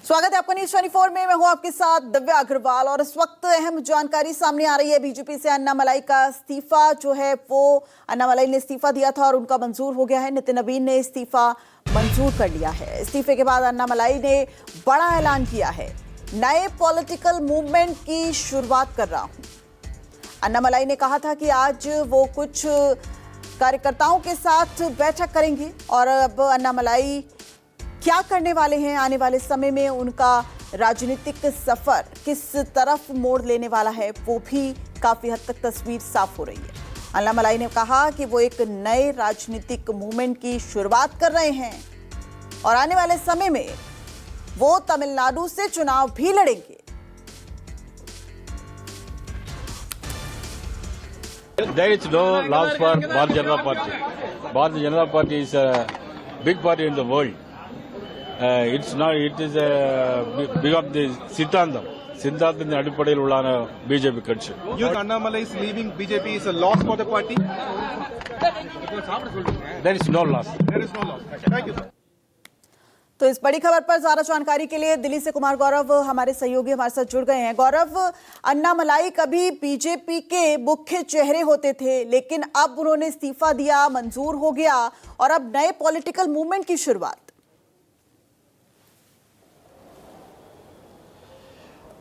स्वागत है आपका न्यूज 24 में। मैं हूं आपके साथ दिव्या अग्रवाल और इस वक्त अहम जानकारी सामने आ रही है। बीजेपी से अन्नामलाई का इस्तीफा जो है वो अन्नामलाई ने इस्तीफा दिया था और उनका मंजूर हो गया है। नितिन नवीन ने इस्तीफा मंजूर कर लिया है। इस्तीफे के बाद अन्नामलाई ने बड़ा ऐलान किया है, नए पॉलिटिकल मूवमेंट की शुरुआत कर रहा हूं। अन्नामलाई ने कहा था कि आज वो कुछ कार्यकर्ताओं के साथ बैठक करेंगे और अब अन्नामलाई क्या करने वाले हैं, आने वाले समय में उनका राजनीतिक सफर किस तरफ मोड़ लेने वाला है, वो भी काफी हद तक तस्वीर साफ हो रही है। अन्नामलाई ने कहा कि वो एक नए राजनीतिक मूवमेंट की शुरुआत कर रहे हैं और आने वाले समय में वो तमिलनाडु से चुनाव भी लड़ेंगे। There is no loss for Bharatiya Janata Party. Bharatiya Janata Party is a big party in the world. It's not. It is big of the சித்தாந்தத்தின் அடிப்படையில் உள்ளான பிஜேபி கட்சி. Annamalai is leaving BJP is a loss for the party. There is no loss. There is no loss. Thank you, sir. तो इस बड़ी खबर पर ज्यादा जानकारी के लिए दिल्ली से कुमार गौरव हमारे सहयोगी हमारे साथ जुड़ गए हैं। गौरव, अन्नामलाई कभी बीजेपी के मुख्य चेहरे होते थे, लेकिन अब उन्होंने इस्तीफा दिया, मंजूर हो गया और अब नए पॉलिटिकल मूवमेंट की शुरुआत।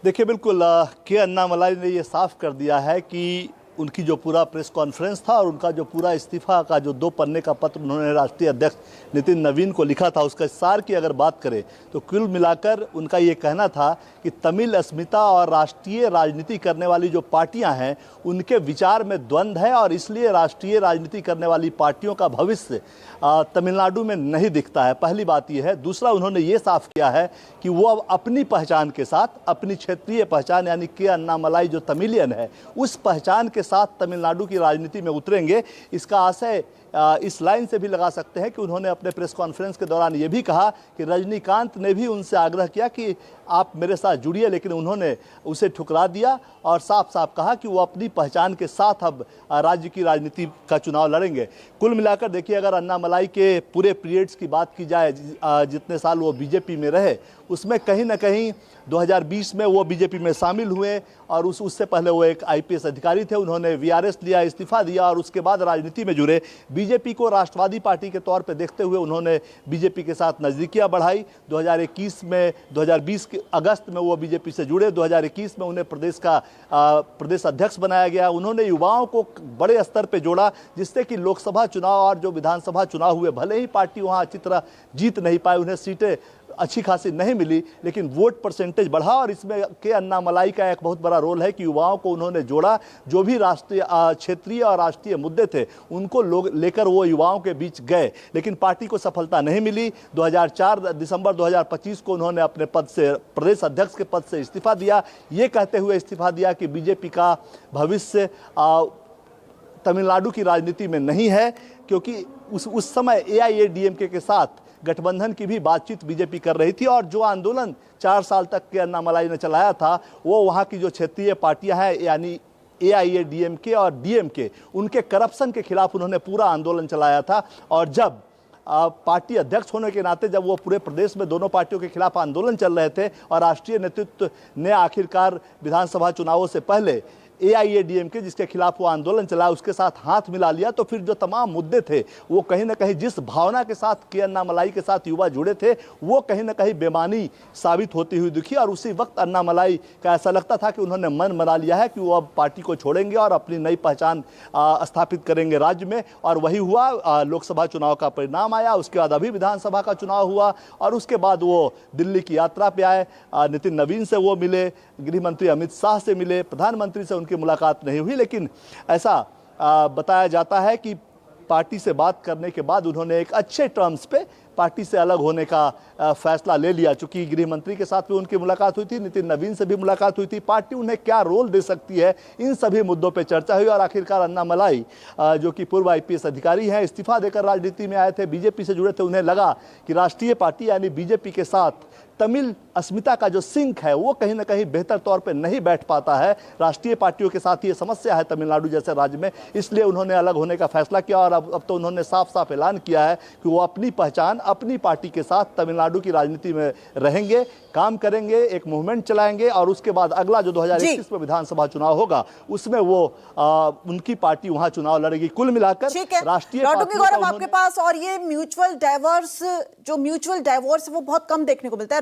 देखिए, बिल्कुल के अन्नामलाई ने ये साफ कर दिया है कि उनकी जो पूरा प्रेस कॉन्फ्रेंस था और उनका जो पूरा इस्तीफा का जो 2 पन्ने का पत्र उन्होंने राष्ट्रीय अध्यक्ष नितिन नवीन को लिखा था, उसका सार की अगर बात करें तो कुल मिलाकर उनका ये कहना था कि तमिल अस्मिता और राष्ट्रीय राजनीति करने वाली जो पार्टियां हैं उनके विचार में द्वंद्व है और इसलिए राष्ट्रीय राजनीति करने वाली पार्टियों का भविष्य तमिलनाडु में नहीं दिखता है। पहली बात यह है। दूसरा, उन्होंने ये साफ किया है कि वो अब अपनी पहचान के साथ, अपनी क्षेत्रीय पहचान यानी के अन्नामलाई जो तमिलियन है, उस पहचान के साथ तमिलनाडु की राजनीति में उतरेंगे। इसका आशय इस लाइन से भी लगा सकते हैं कि उन्होंने अपने प्रेस कॉन्फ्रेंस के दौरान ये भी कहा कि रजनीकांत ने भी उनसे आग्रह किया कि आप मेरे साथ जुड़िए, लेकिन उन्होंने उसे ठुकरा दिया और साफ साफ कहा कि वो अपनी पहचान के साथ अब राज्य की राजनीति का चुनाव लड़ेंगे। कुल मिलाकर देखिए, अगर अन्नामलाई के पूरे पीरियड्स की बात की जाए, जितने साल वो बीजेपी में रहे, उसमें कहीं ना कहीं 2020 में वो बीजेपी में शामिल हुए और उससे पहले वो एक आईपीएस अधिकारी थे। उन्होंने वीआरएस लिया, इस्तीफा दिया और उसके बाद राजनीति में जुड़े। बीजेपी को राष्ट्रवादी पार्टी के तौर पे देखते हुए उन्होंने बीजेपी के साथ नज़दीकियां बढ़ाई। 2020 के अगस्त में वो बीजेपी से जुड़े। 2021 में उन्हें प्रदेश अध्यक्ष बनाया गया। उन्होंने युवाओं को बड़े स्तर पर जोड़ा, जिससे कि लोकसभा चुनाव और जो विधानसभा चुनाव हुए, भले ही पार्टी वहाँ अच्छी तरह जीत नहीं पाई, उन्हें सीटें अच्छी खासी नहीं मिली, लेकिन वोट परसेंटेज बढ़ा और इसमें के अन्नामलाई का एक बहुत बड़ा रोल है कि युवाओं को उन्होंने जोड़ा। जो भी राष्ट्रीय, क्षेत्रीय और राष्ट्रीय मुद्दे थे उनको लोग लेकर वो युवाओं के बीच गए, लेकिन पार्टी को सफलता नहीं मिली। दिसंबर 2025 को उन्होंने अपने पद से, प्रदेश अध्यक्ष के पद से इस्तीफा दिया, ये कहते हुए इस्तीफा दिया कि बीजेपी का भविष्य तमिलनाडु की राजनीति में नहीं है, क्योंकि उस समय एआईएडीएमके के साथ गठबंधन की भी बातचीत बीजेपी कर रही थी और जो आंदोलन 4 साल तक के अन्नामलाई ने चलाया था, वो वहाँ की जो क्षेत्रीय पार्टियां हैं यानी एआईएडीएमके और डीएमके, उनके करप्शन के खिलाफ उन्होंने पूरा आंदोलन चलाया था। और जब पार्टी अध्यक्ष होने के नाते जब वो पूरे प्रदेश में दोनों पार्टियों के खिलाफ आंदोलन चल रहे थे और राष्ट्रीय नेतृत्व ने आखिरकार विधानसभा चुनावों से पहले एआईएडीएमके जिसके खिलाफ वो आंदोलन चला उसके साथ हाथ मिला लिया, तो फिर जो तमाम मुद्दे थे वो कहीं ना कहीं जिस भावना के साथ के अन्नामलाई के साथ युवा जुड़े थे वो कहीं ना कहीं बेमानी साबित होती हुई दिखी। और उसी वक्त अन्नामलाई का ऐसा लगता था कि उन्होंने मन बना लिया है कि वो अब पार्टी को छोड़ेंगे और अपनी नई पहचान स्थापित करेंगे राज्य में। और वही हुआ। लोकसभा चुनाव का परिणाम आया, उसके बाद अभी विधानसभा का चुनाव हुआ और उसके बाद वो दिल्ली की यात्रा पे आए। नितिन नवीन से वो मिले, गृह मंत्री अमित शाह से मिले, प्रधानमंत्री से उनकी मुलाकात नहीं हुई, लेकिन ऐसा बताया जाता है कि पार्टी से बात करने के बाद उन्होंने एक अच्छे टर्म्स पे पार्टी से अलग होने का फैसला ले लिया। चूंकि गृह मंत्री के साथ भी उनकी मुलाकात हुई थी, नितिन नवीन से भी मुलाकात हुई थी, पार्टी उन्हें क्या रोल दे सकती है, इन सभी मुद्दों पे चर्चा हुई और आखिरकार अन्नामलाई जो कि पूर्व आईपीएस अधिकारी हैं, इस्तीफा देकर राजनीति में आए थे, बीजेपी से जुड़े थे, उन्हें लगा कि राष्ट्रीय पार्टी यानी बीजेपी के साथ तमिल अस्मिता का जो सिंक है वो कहीं ना कहीं बेहतर तौर पे नहीं बैठ पाता है। राष्ट्रीय पार्टियों के साथ ये समस्या है तमिलनाडु जैसे राज्य में, इसलिए उन्होंने अलग होने का फैसला किया और अब तो उन्होंने साफ साफ ऐलान किया है कि वो अपनी पहचान अपनी पार्टी के साथ तमिलनाडु की राजनीति में रहेंगे, काम करेंगे, एक मूवमेंट चलाएंगे और उसके बाद अगला जो 2021 में विधानसभा चुनाव होगा उसमें वो उनकी पार्टी वहां चुनाव लड़ेगी। कुल मिलाकर ठीक है, राष्ट्रीय लौटूंगी गौरव आपके पास। और ये म्यूचुअल डाइवोर्स है वो बहुत कम देखने को मिलता है।